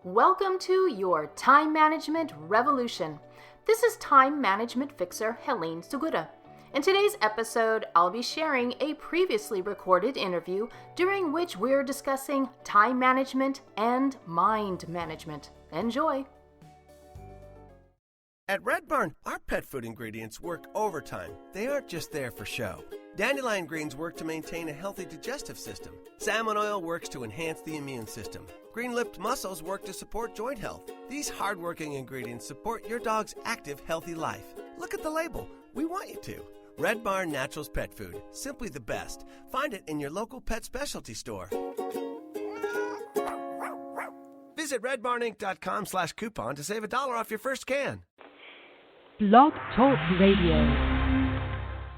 Welcome to your Time Management Revolution. This is Time Management Fixer Helene Segura. In today's episode, I'll be sharing a previously recorded interview during which we're discussing time management and mind management. Enjoy! At Red Barn, our pet food ingredients work overtime. They aren't just there for show. Dandelion greens work to maintain a healthy digestive system. Salmon oil works to enhance the immune system. Green-lipped mussels work to support joint health. These hard-working ingredients support your dog's active, healthy life. Look at the label. We want you to. Red Barn Naturals Pet Food. Simply the best. Find it in your local pet specialty store. Visit redbarninc.com/coupon to save $1 off your first can. Blog Talk Radio.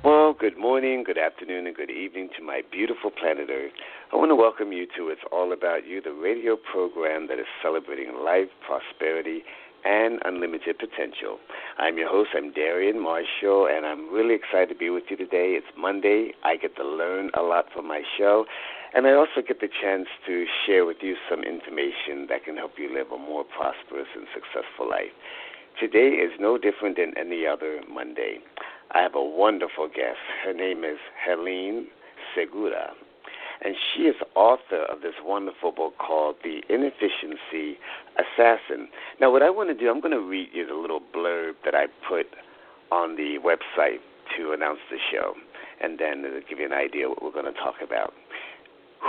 Well, good morning, good afternoon, and good evening to my beautiful planet Earth. I want to welcome you to It's All About You, the radio program that is celebrating life, prosperity, and unlimited potential. I'm your host, I'm Darian Marshall, and I'm really excited to be with you today. It's Monday. I get to learn a lot from my show, and I also get the chance to share with you some information that can help you live a more prosperous and successful life. Today is no different than any other Monday. I have a wonderful guest. Her name is Helene Segura, and she is author of this wonderful book called The Inefficiency Assassin. Now, what I want to do, I'm going to read you the little blurb that I put on the website to announce the show, and then it'll give you an idea what we're going to talk about.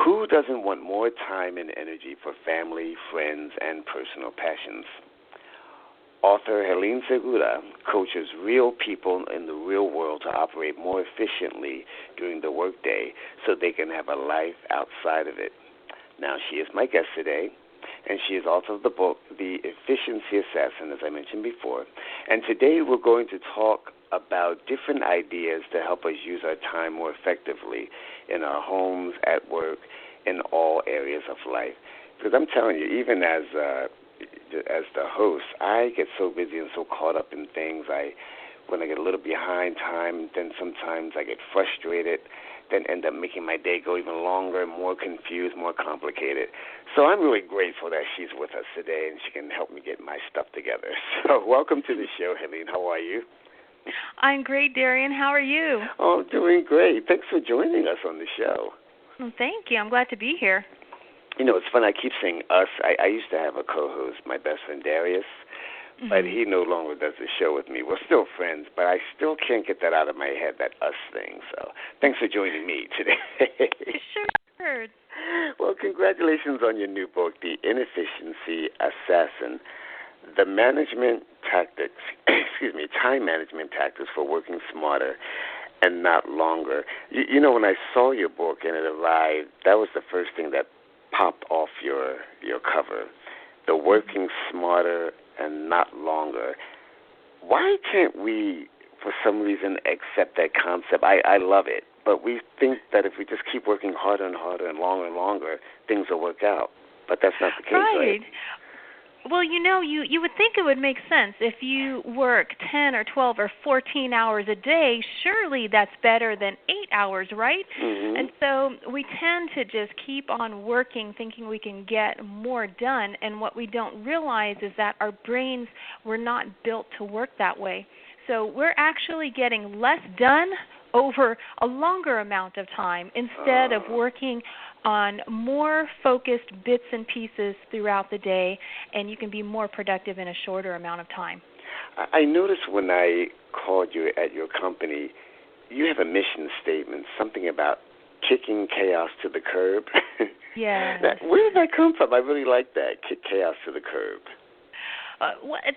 Who doesn't want more time and energy for family, friends, and personal passions? Author Helene Segura coaches real people in the real world to operate more efficiently during the workday so they can have a life outside of it. Now, she is my guest today, and she is author of the book, The Efficiency Assassin, as I mentioned before. And today we're going to talk about different ideas to help us use our time more effectively in our homes, at work, in all areas of life. Because I'm telling you, even as the host, I get so busy and so caught up in things. When I get a little behind time, then sometimes I get frustrated, then end up making my day go even longer, more confused, more complicated. So I'm really grateful that she's with us today and she can help me get my stuff together. So welcome to the show, Helene. How are you? I'm great, Darian. How are you? Oh, doing great. Thanks for joining us on the show. Well, thank you. I'm glad to be here. You know, it's fun. I keep saying us. I used to have a co-host, my best friend Darius, but he no longer does the show with me. We're still friends, but I still can't get that out of my head, that us thing. So thanks for joining me today. Sure. Well, congratulations on your new book, The Inefficiency Assassin, the management tactics, time management tactics for working smarter and not longer. You know, when I saw your book and it arrived, that was the first thing that popped off your cover, the working smarter and not longer. Why can't we, for some reason, accept that concept? I love it, but we think that if we just keep working harder and harder and longer, things will work out. But that's not the case, right? Well, you know, you would think it would make sense. If you work 10 or 12 or 14 hours a day, surely that's better than 8 hours, right? Mm-hmm. And so we tend to just keep on working thinking we can get more done, and what we don't realize is that our brains were not built to work that way. So we're actually getting less done over a longer amount of time instead of working on more focused bits and pieces throughout the day, and you can be more productive in a shorter amount of time. I noticed when I called you at your company, you have a mission statement, something about kicking chaos to the curb. Yeah. Where did that come from? I really like that, kick chaos to the curb.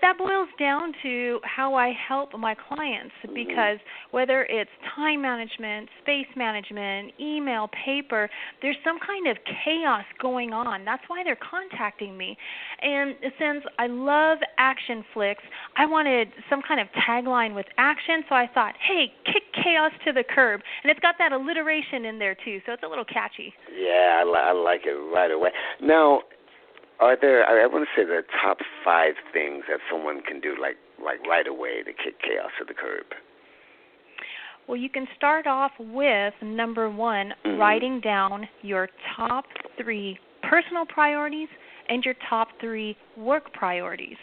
That boils down to how I help my clients, because whether it's time management, space management, email, paper, there's some kind of chaos going on. That's why they're contacting me. And since I love action flicks, I wanted some kind of tagline with action, so I thought, hey, kick chaos to the curb. And it's got that alliteration in there, too, so it's a little catchy. Yeah, I like it right away. Now, I want to say the top 5 things that someone can do, like right away, to kick chaos to the curb. Well, you can start off with, number 1, writing down your top 3 personal priorities and your top 3 work priorities.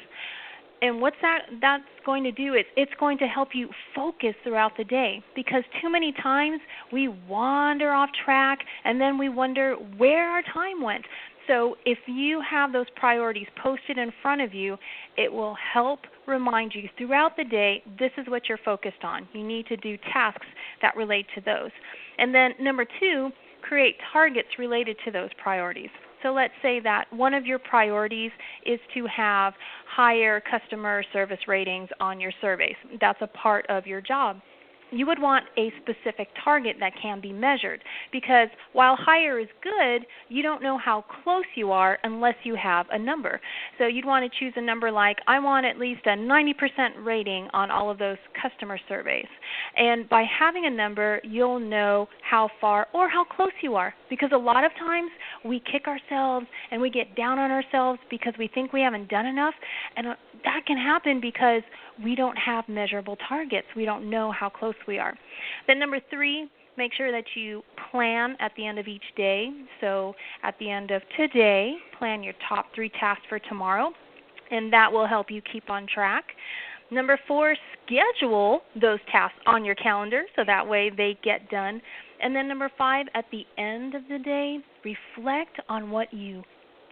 And what's that's going to do is it's going to help you focus throughout the day, because too many times we wander off track and then we wonder where our time went. So if you have those priorities posted in front of you, it will help remind you throughout the day, this is what you're focused on. You need to do tasks that relate to those. And then number 2, create targets related to those priorities. So let's say that one of your priorities is to have higher customer service ratings on your surveys. That's a part of your job. You would want a specific target that can be measured, because while higher is good, you don't know how close you are unless you have a number. So you'd want to choose a number like, I want at least a 90% rating on all of those customer surveys. And by having a number, you'll know how far or how close you are, because a lot of times we kick ourselves and we get down on ourselves because we think we haven't done enough, and that can happen because we don't have measurable targets. We don't know how close we are. Then number 3, make sure that you plan at the end of each day. So at the end of today, plan your top 3 tasks for tomorrow, and that will help you keep on track. Number 4, schedule those tasks on your calendar so that way they get done. And then number 5, at the end of the day, reflect on what you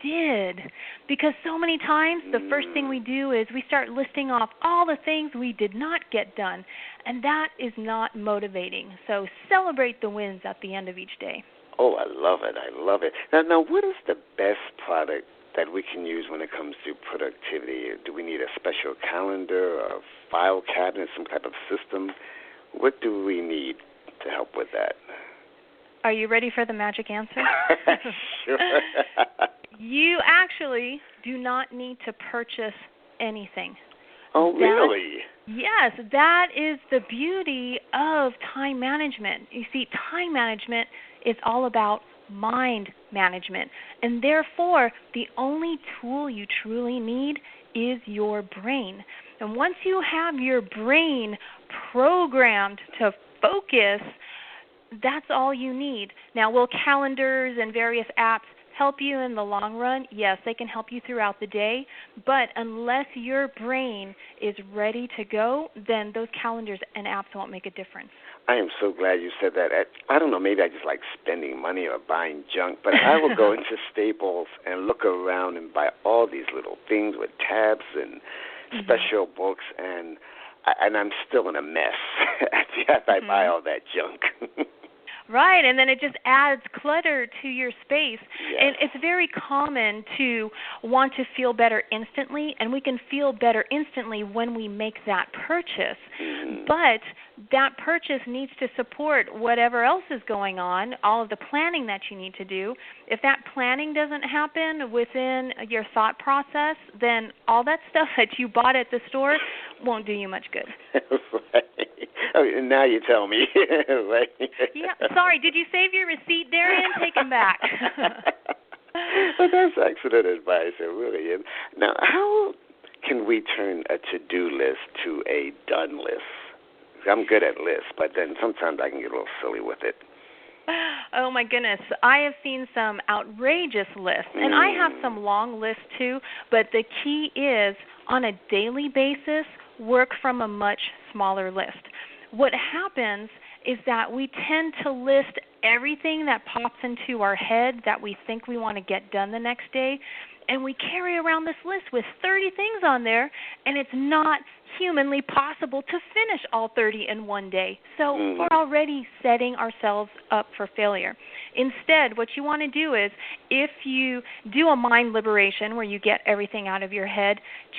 did, because so many times the first thing we do is we start listing off all the things we did not get done, and that is not motivating. So celebrate the wins at the end of each day. Oh, I love it. I love it. Now, what is the best product that we can use when it comes to productivity? Do we need a special calendar, a file cabinet, some type of system? What do we need to help with that? Are you ready for the magic answer? Sure. You actually do not need to purchase anything. Oh, really? Yes, that is the beauty of time management. You see, time management is all about mind management, and therefore the only tool you truly need is your brain. And once you have your brain programmed to focus, that's all you need. Now, will calendars and various apps help you in the long run? Yes, they can help you throughout the day, but unless your brain is ready to go, then those calendars and apps won't make a difference. I am so glad you said that. I don't know, maybe I just like spending money or buying junk, but I will go into Staples and look around and buy all these little things with tabs and special books, and I'm still in a mess after I buy all that junk. Right, and then it just adds clutter to your space. Yes. And it's very common to want to feel better instantly, and we can feel better instantly when we make that purchase. But that purchase needs to support whatever else is going on, all of the planning that you need to do. If that planning doesn't happen within your thought process, then all that stuff that you bought at the store won't do you much good. Right. Oh, now you tell me. Right. Yeah. Sorry, did you save your receipt, Darian? Take him back. Well, that's excellent advice. It really is. Now, how can we turn a to-do list to a done list? I'm good at lists, but then sometimes I can get a little silly with it. Oh, my goodness. I have seen some outrageous lists, and I have some long lists too, but the key is on a daily basis, work from a much smaller list. What happens is that we tend to list everything that pops into our head that we think we want to get done the next day, and we carry around this list with 30 things on there, and it's not humanly possible to finish all 30 in one day. So we're already setting ourselves up for failure. Instead, what you want to do is, if you do a mind liberation where you get everything out of your head,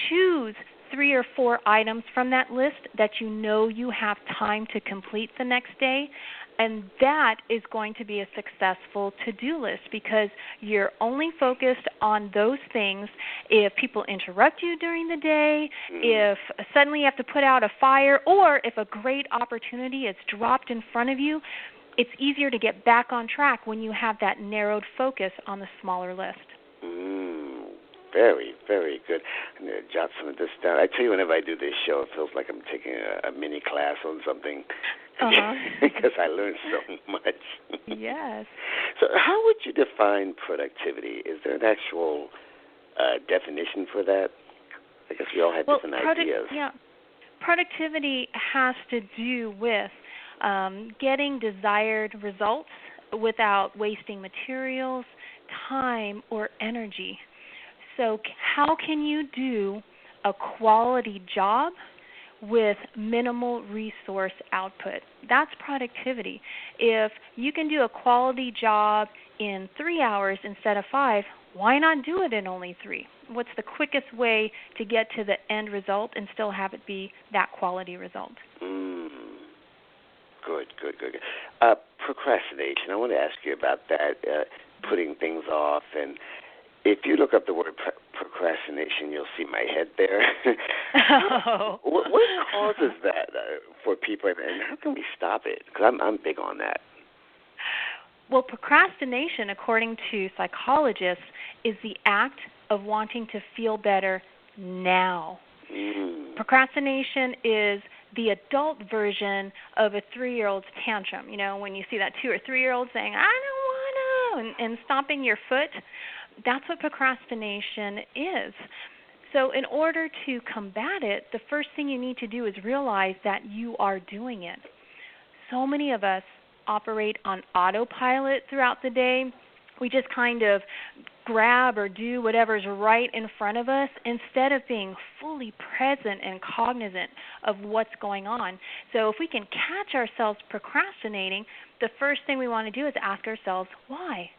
choose 3 or 4 items from that list that you know you have time to complete the next day, and that is going to be a successful to-do list because you're only focused on those things. If people interrupt you during the day, if suddenly you have to put out a fire, or if a great opportunity is dropped in front of you, it's easier to get back on track when you have that narrowed focus on the smaller list. Very, very good. I'm going to jot some of this down. I tell you, whenever I do this show, it feels like I'm taking a mini class on something because I learned so much. Yes. So how would you define productivity? Is there an actual definition for that? I guess we all have different ideas. Yeah. Productivity has to do with getting desired results without wasting materials, time, or energy. So how can you do a quality job with minimal resource output? That's productivity. If you can do a quality job in 3 hours instead of 5, why not do it in only 3? What's the quickest way to get to the end result and still have it be that quality result? Good. Procrastination. I want to ask you about that, putting things off. And if you look up the word procrastination, you'll see my head there. Oh. What causes that for people, and how can we stop it? Because I'm big on that. Well, procrastination, according to psychologists, is the act of wanting to feel better now. Procrastination is the adult version of a 3-year-old's tantrum. You know, when you see that 2 or 3-year-old saying, I don't want to, and stomping your foot, that's what procrastination is. So in order to combat it, the first thing you need to do is realize that you are doing it. So many of us operate on autopilot throughout the day. We just kind of grab or do whatever's right in front of us instead of being fully present and cognizant of what's going on. So if we can catch ourselves procrastinating, the first thing we want to do is ask ourselves, why?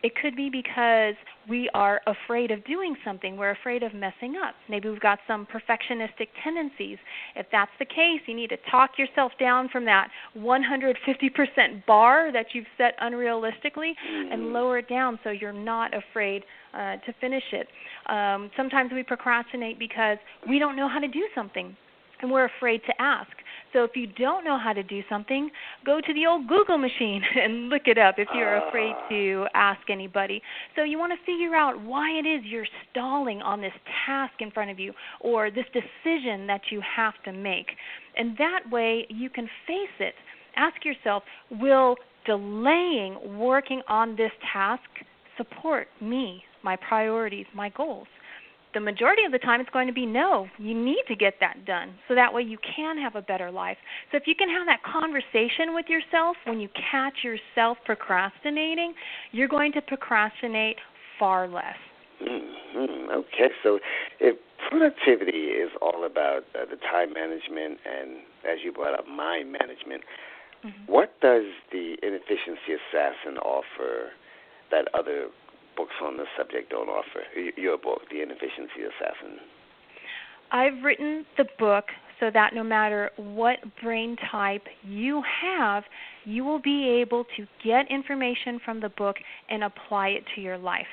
It could be because we are afraid of doing something. We're afraid of messing up. Maybe we've got some perfectionistic tendencies. If that's the case, you need to talk yourself down from that 150% bar that you've set unrealistically and lower it down so you're not afraid to finish it. Sometimes we procrastinate because we don't know how to do something, and we're afraid to ask. So if you don't know how to do something, go to the old Google machine and look it up if you're afraid to ask anybody. So you want to figure out why it is you're stalling on this task in front of you or this decision that you have to make. And that way you can face it. Ask yourself, will delaying working on this task support me, my priorities, my goals? The majority of the time it's going to be no. You need to get that done so that way you can have a better life. So if you can have that conversation with yourself when you catch yourself procrastinating, you're going to procrastinate far less. Okay, so if productivity is all about the time management and, as you brought up, mind management, what does the Inefficiency Assassin offer that other books on the subject don't offer? Your book, The Inefficiency Assassin. I've written the book so that no matter what brain type you have, you will be able to get information from the book and apply it to your life.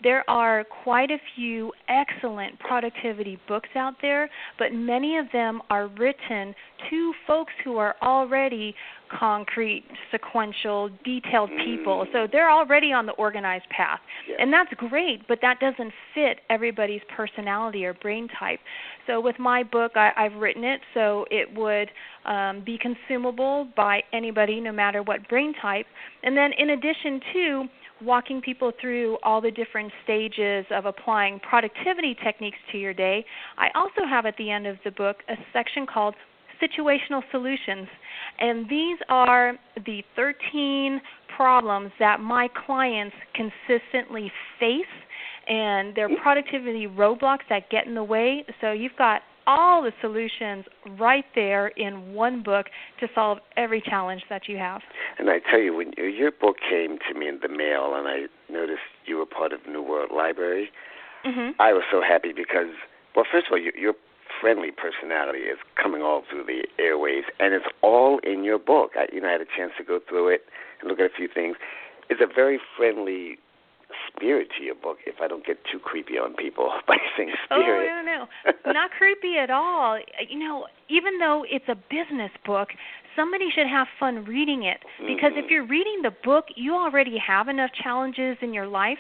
There are quite a few excellent productivity books out there, but many of them are written to folks who are already concrete, sequential, detailed people. So they're already on the organized path. Yeah. And that's great, but that doesn't fit everybody's personality or brain type. So with my book, I've written it so it would be consumable by anybody, no matter what brain type. And then in addition to walking people through all the different stages of applying productivity techniques to your day, I also have at the end of the book a section called Situational Solutions. And these are the 13 problems that my clients consistently face and their productivity roadblocks that get in the way. So you've got all the solutions right there in one book to solve every challenge that you have. And I tell you, when your book came to me in the mail and I noticed you were part of New World Library, I was so happy because, well, first of all, your friendly personality is coming all through the airwaves, and it's all in your book. I had a chance to go through it and look at a few things. It's a very friendly spirit to your book, if I don't get too creepy on people by saying spirit. Oh, no. Not creepy at all. Even though it's a business book, somebody should have fun reading it. Because if you're reading the book, you already have enough challenges in your life.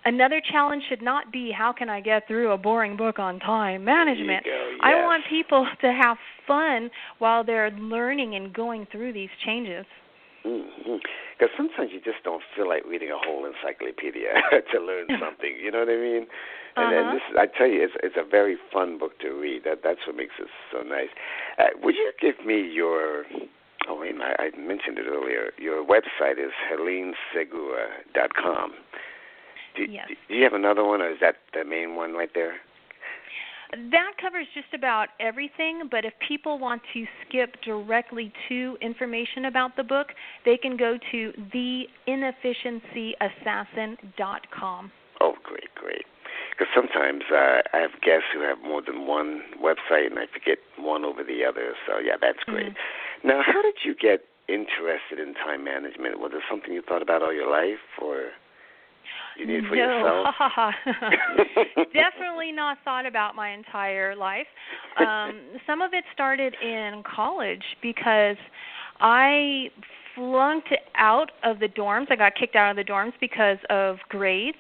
Another challenge should not be, how can I get through a boring book on time management? There you go, yes. I want people to have fun while they're learning and going through these changes. Because sometimes you just don't feel like reading a whole encyclopedia to learn something. You know what I mean? And this, I tell you, it's a very fun book to read. That's what makes it so nice. Would you give me your? Oh wait, I mentioned it earlier. Your website is HeleneSegura.com. Yes. Do you have another one, or is that the main one right there? That covers just about everything, but if people want to skip directly to information about the book, they can go to theinefficiencyassassin.com. Oh, great. Because sometimes I have guests who have more than one website, and I forget one over the other. So, yeah, that's great. Mm-hmm. Now, how did you get interested in time management? Was it something you thought about all your life, or you need it for yourself? Definitely not thought about my entire life. Some of it started in college because I flunked out of the dorms. I got kicked out of the dorms because of grades.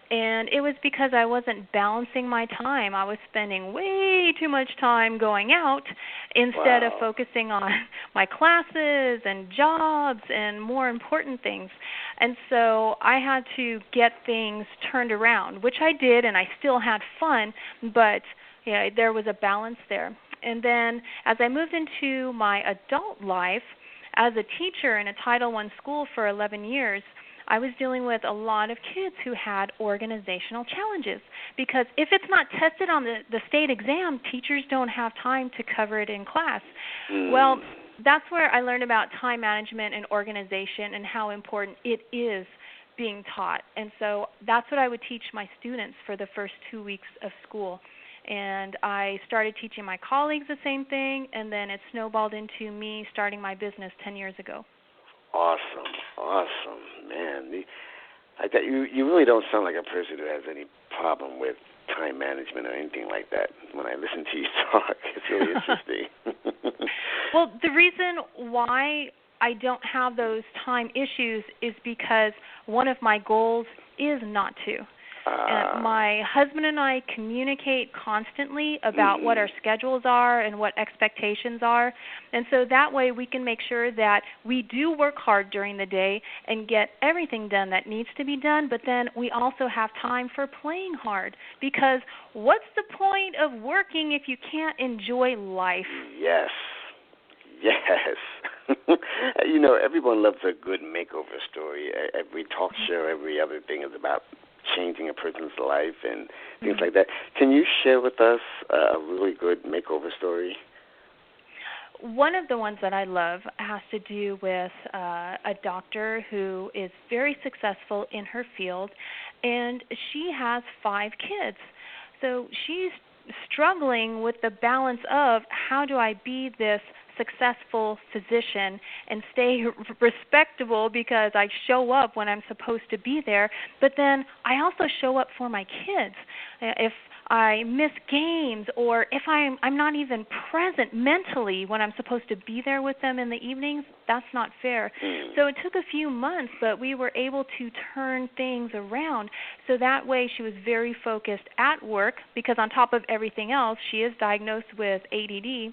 And it was because I wasn't balancing my time. I was spending way too much time going out instead of focusing on my classes and jobs and more important things. And so I had to get things turned around, which I did, and I still had fun, but there was a balance there. And then as I moved into my adult life, as a teacher in a Title I school for 11 years, I was dealing with a lot of kids who had organizational challenges because if it's not tested on the state exam, teachers don't have time to cover it in class. Well, that's where I learned about time management and organization and how important it is being taught. And so that's what I would teach my students for the first 2 weeks of school. And I started teaching my colleagues the same thing, and then it snowballed into me starting my business 10 years ago. Awesome, man. You really don't sound like a person who has any problem with time management or anything like that. When I listen to you talk, it's really interesting. Well, the reason why I don't have those time issues is because one of my goals is not to. My husband and I communicate constantly about what our schedules are and what expectations are. And so that way we can make sure that we do work hard during the day and get everything done that needs to be done, but then we also have time for playing hard. Because what's the point of working if you can't enjoy life? Yes. Everyone loves a good makeover story. Every talk show, every other thing is about changing a person's life and things like that. Can you share with us a really good makeover story? One of the ones that I love has to do with a doctor who is very successful in her field, and she has 5 kids. So she's struggling with the balance of how do I be this successful physician and stay respectable because I show up when I'm supposed to be there, but then I also show up for my kids. If I miss games or if I'm not even present mentally when I'm supposed to be there with them in the evenings, that's not fair. So it took a few months, but we were able to turn things around. So that way she was very focused at work because on top of everything else, she is diagnosed with ADD.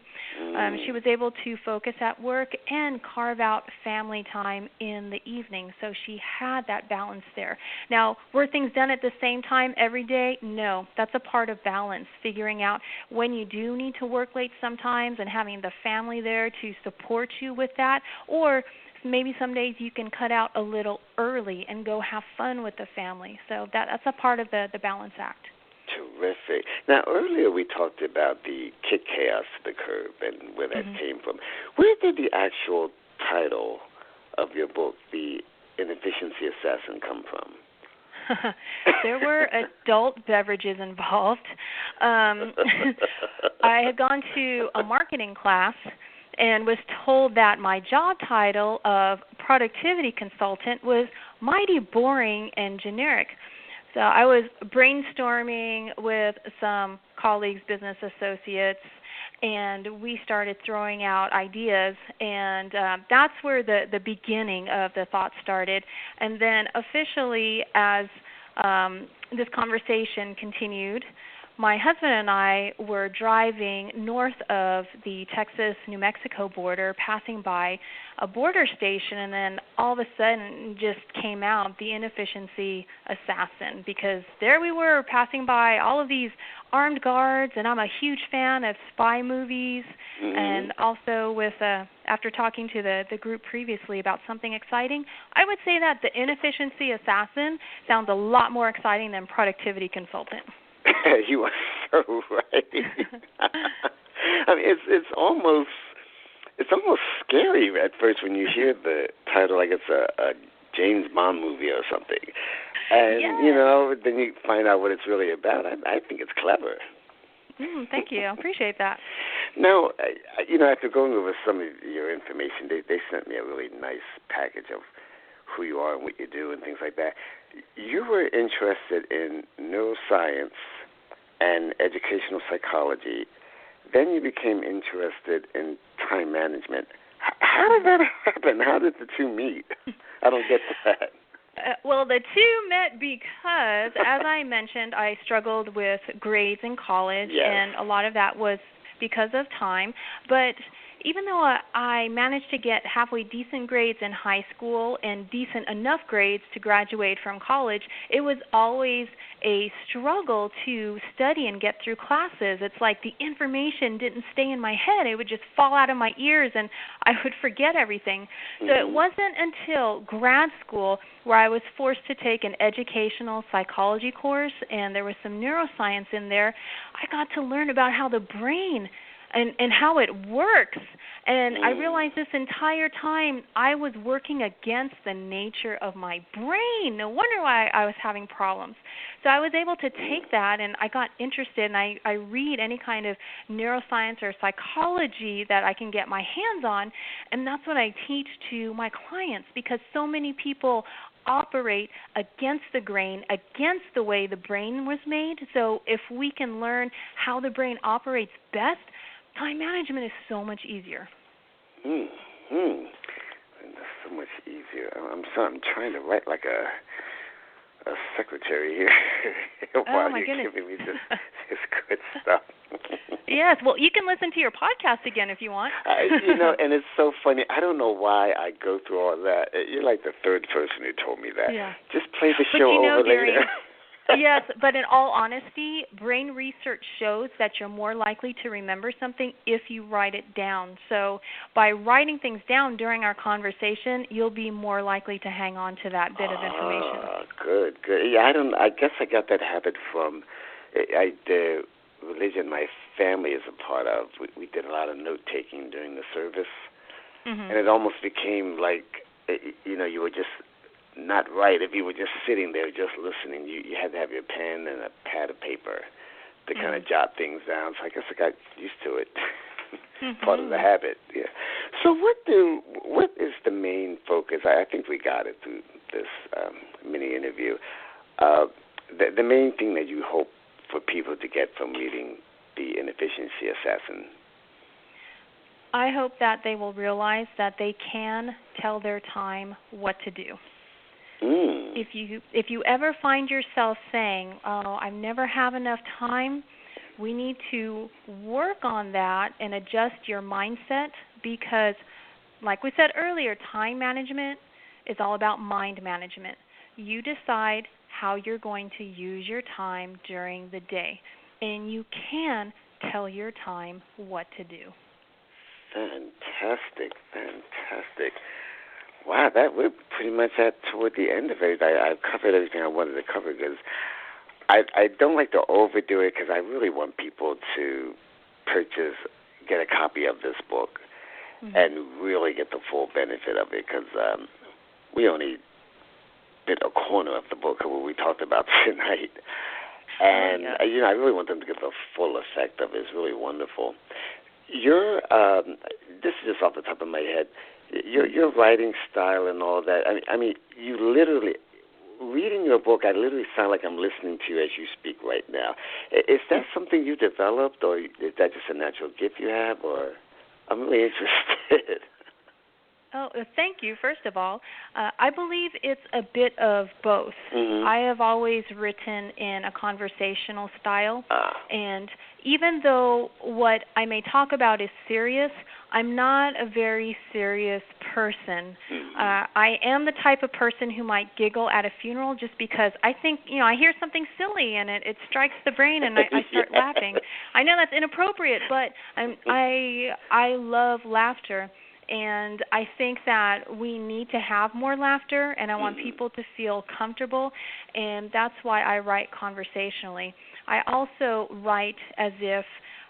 She was able to focus at work and carve out family time in the evening. So she had that balance there. Now, were things done at the same time every day? No. That's a part of balance, figuring out when you do need to work late sometimes and having the family there to support you with that. Or maybe some days you can cut out a little early and go have fun with the family. So that's a part of the balance act. Terrific. Now, earlier we talked about the kick chaos to the curb and where that came from. Where did the actual title of your book, The Inefficiency Assassin, come from? There were adult beverages involved. I had gone to a marketing class and was told that my job title of productivity consultant was mighty boring and generic. So I was brainstorming with some colleagues, business associates, and we started throwing out ideas, and that's where the beginning of the thought started. And then officially, as this conversation continued, my husband and I were driving north of the Texas-New Mexico border, passing by a border station, and then all of a sudden just came out the inefficiency assassin, because there we were passing by all of these armed guards, and I'm a huge fan of spy movies, and also with after talking to the group previously about something exciting, I would say that the inefficiency assassin sounds a lot more exciting than productivity consultant. You are so right. I mean, it's almost scary at first when you hear the title, like it's a James Bond movie or something, and yes. then you find out what it's really about. I think it's clever. Thank you. I appreciate that. Now, after going over some of your information, they sent me a really nice package of who you are and what you do and things like that. You were interested in neuroscience and educational psychology. Then you became interested in time management. How did that happen? How did the two meet? I don't get that. Well, the two met because, as I mentioned, I struggled with grades in college, yes. and a lot of that was because of time. But even though I managed to get halfway decent grades in high school and decent enough grades to graduate from college, it was always a struggle to study and get through classes. It's like the information didn't stay in my head. It would just fall out of my ears, and I would forget everything. So it wasn't until grad school where I was forced to take an educational psychology course, and there was some neuroscience in there. I got to learn about how the brain and how it works. And I realized this entire time I was working against the nature of my brain. No wonder why I was having problems. So I was able to take that, and I got interested, and I read any kind of neuroscience or psychology that I can get my hands on, and that's what I teach to my clients, because so many people operate against the grain, against the way the brain was made. So if we can learn how the brain operates best, time management is so much easier. And that's so much easier. I'm trying to write like a secretary here while you're giving me this good stuff. Yes, well, you can listen to your podcast again if you want. And it's so funny. I don't know why I go through all that. You're like the third person who told me that. Yeah. Just play the show over later. Yes, but in all honesty, brain research shows that you're more likely to remember something if you write it down. So by writing things down during our conversation, you'll be more likely to hang on to that bit of information. Good. Yeah, I guess I got that habit from the religion my family is a part of. We did a lot of note-taking during the service, and it almost became like, you were just not right. If you were just sitting there just listening, you had to have your pen and a pad of paper to kind of jot things down. So I guess I got used to it. Part of the habit. Yeah. So what is the main focus? I think we got it through this mini interview. The main thing that you hope for people to get from reading The Inefficiency Assassin? I hope that they will realize that they can tell their time what to do. If you ever find yourself saying, I never have enough time, we need to work on that and adjust your mindset, because, like we said earlier, time management is all about mind management. You decide how you're going to use your time during the day, and you can tell your time what to do. Fantastic. Wow, we're pretty much toward the end of it. I've covered everything I wanted to cover, because I don't like to overdo it, because I really want people to get a copy of this book and really get the full benefit of it, because we only did a corner of the book of what we talked about tonight. And, I really want them to get the full effect of it. It's really wonderful. This is just off the top of my head, your writing style and all that, I mean, you literally, reading your book, I literally sound like I'm listening to you as you speak right now. Is that something you developed, or is that just a natural gift you have, or I'm really interested? Oh, thank you, first of all. I believe it's a bit of both. Mm-hmm. I have always written in a conversational style, and even though what I may talk about is serious, I'm not a very serious person. I am the type of person who might giggle at a funeral just because I think, I hear something silly and it strikes the brain and I start laughing. I know that's inappropriate, but I love laughter. And I think that we need to have more laughter, and I want people to feel comfortable, and that's why I write conversationally. I also write as if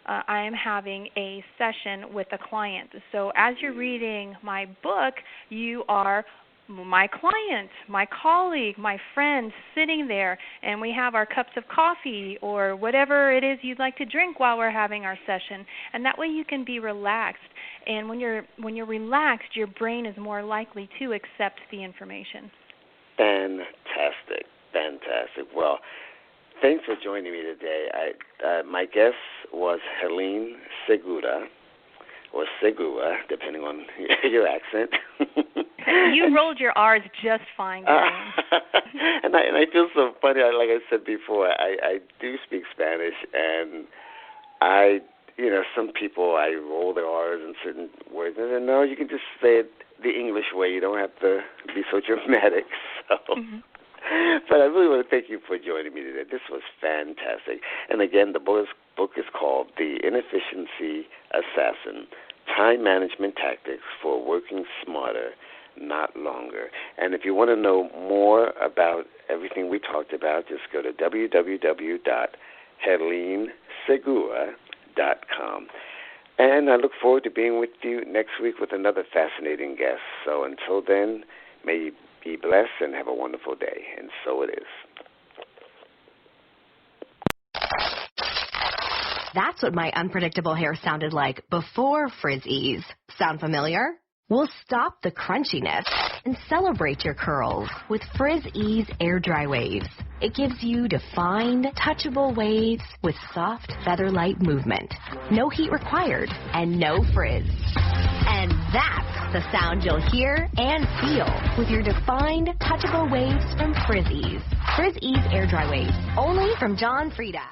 I am having a session with a client. So as you're reading my book, you are my client, my colleague, my friend sitting there, and we have our cups of coffee or whatever it is you'd like to drink while we're having our session. And that way you can be relaxed. And when you're relaxed, your brain is more likely to accept the information. Fantastic. Well, thanks for joining me today. My guest was Helene Segura, or Segura, depending on your accent. You rolled your R's just fine, and I feel so funny. Like I said before, I do speak Spanish, and some people, I roll their R's in certain words. And then, no, you can just say it the English way. You don't have to be so dramatic. So. Mm-hmm. But I really want to thank you for joining me today. This was fantastic. And again, the book is called The Inefficiency Assassin, Time Management Tactics for Working Smarter, Not Longer. And if you want to know more about everything we talked about, just go to www.helenesegura.com. And I look forward to being with you next week with another fascinating guest. So until then, may you be blessed and have a wonderful day. And so it is. That's what my unpredictable hair sounded like before Frizz. Sound familiar? We'll stop the crunchiness and celebrate your curls with Frizz Air Dry Waves. It gives you defined, touchable waves with soft, feather-light movement. No heat required and no frizz. And that's the sound you'll hear and feel with your defined, touchable waves from Frizz Air Dry Waves. Only from John Frieda.